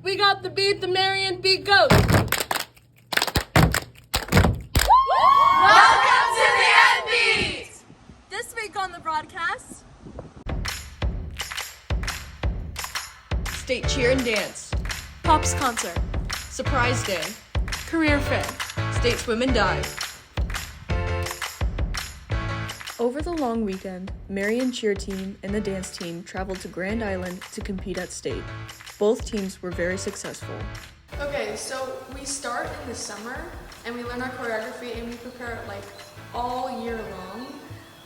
We got the beat, the Marian M-Beat goes. Welcome to the M-Beat! This week on the broadcast, State cheer and dance, Pops concert, surprise day, career fair. state swim and dive. Over the long weekend, Marian cheer team and the dance team traveled to Grand Island to compete at state. Both teams were very successful. Okay, so we start in the summer and we learn our choreography and we prepare like all year long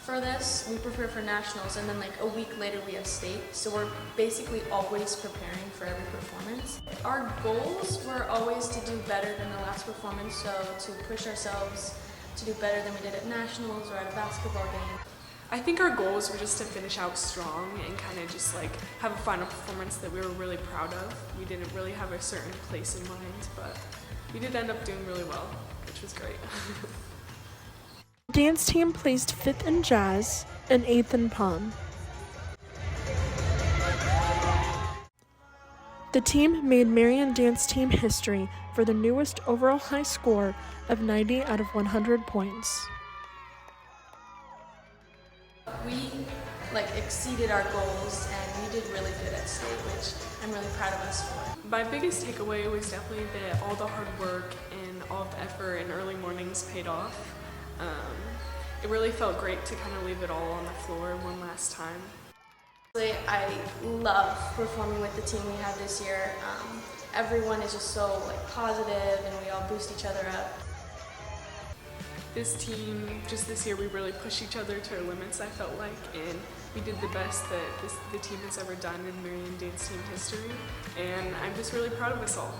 for this. We prepare for nationals and then like a week later we have state. So we're basically always preparing for every performance. Our goals were always to do better than the last performance, so to push ourselves to do better than we did at nationals or at a basketball game. I think our goals were just to finish out strong and kind of just like have a final performance that we were really proud of. We didn't really have a certain place in mind, but we did end up doing really well, which was great. Dance team placed 5th in jazz and 8th in pom. The team made Marian dance team history for the newest overall high score of 90 out of 100 points. We exceeded our goals and we did really good at state, which I'm really proud of us for. My biggest takeaway was definitely that all the hard work and all the effort and early mornings paid off. It really felt great to kind of leave it all on the floor one last time. I love performing with the team we had this year. Everyone is just so positive and we all boost each other up. This team, just this year, we really pushed each other to our limits, I felt like, and we did the best that the team has ever done in Marian dance team history, and I'm just really proud of us all.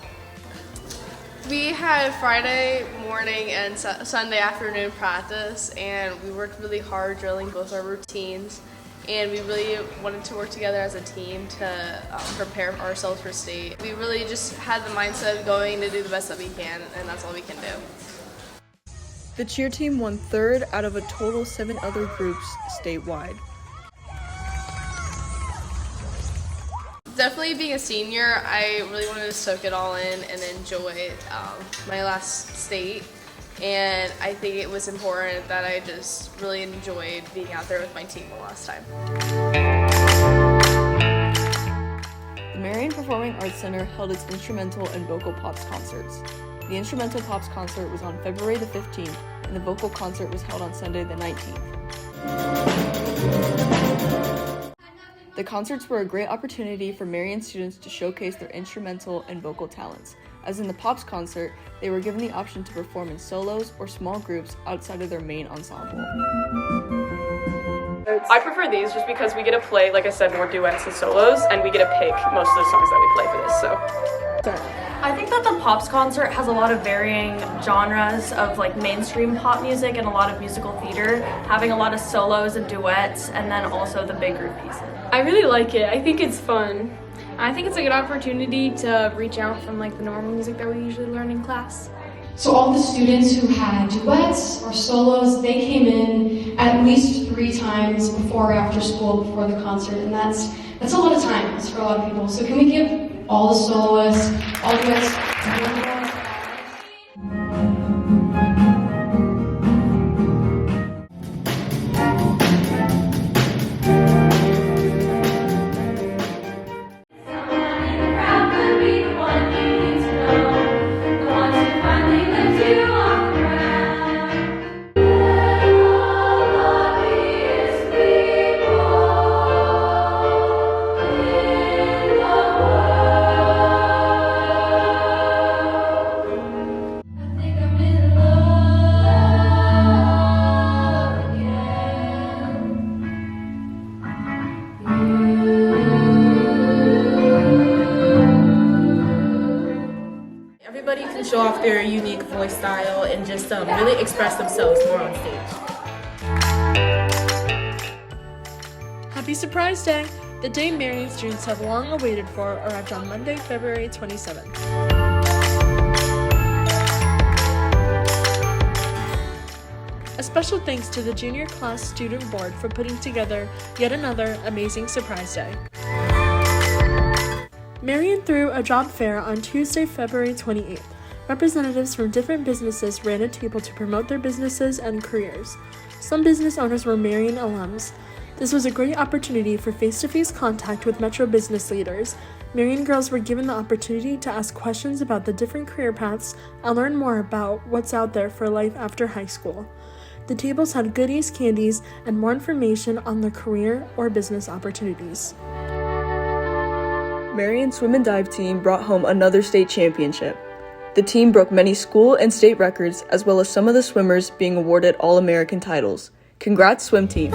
We had Friday morning and Sunday afternoon practice, and we worked really hard drilling both our routines, and we really wanted to work together as a team to prepare ourselves for state. We really just had the mindset of going to do the best that we can, and that's all we can do. The cheer team won 3rd out of a total 7 other groups statewide. Definitely being a senior, I really wanted to soak it all in and enjoy my last state. And I think it was important that I just really enjoyed being out there with my team the last time. The Marian Performing Arts Center held its instrumental and vocal pops concerts. The instrumental pops concert was on February the 15th, and the vocal concert was held on Sunday the 19th. The concerts were a great opportunity for Marian students to showcase their instrumental and vocal talents. As in the pops concert, they were given the option to perform in solos or small groups outside of their main ensemble. I prefer these just because we get to play, like I said, more duets and solos, and we get to pick most of the songs that we play for this, so. I think that the Pops concert has a lot of varying genres of mainstream pop music and a lot of musical theater, having a lot of solos and duets, and then also the big group pieces. I really like it. I think it's fun. I think it's a good opportunity to reach out from the normal music that we usually learn in class. So all the students who had duets or solos, they came in at least 3 times before or after school before the concert, and that's a lot of times for a lot of people. So can we give all the soloists, all duets, Everybody can show off their unique voice style and just really express themselves more on stage. Happy Surprise Day! The day Marian students have long awaited for arrived on Monday, February 27th. A special thanks to the Junior Class Student Board for putting together yet another amazing surprise day. Marian threw a job fair on Tuesday, February 28th. Representatives from different businesses ran a table to promote their businesses and careers. Some business owners were Marian alums. This was a great opportunity for face-to-face contact with Metro business leaders. Marian girls were given the opportunity to ask questions about the different career paths and learn more about what's out there for life after high school. The tables had goodies, candies, and more information on their career or business opportunities. Marian's swim and dive team brought home another state championship. The team broke many school and state records, as well as some of the swimmers being awarded All-American titles. Congrats, swim team!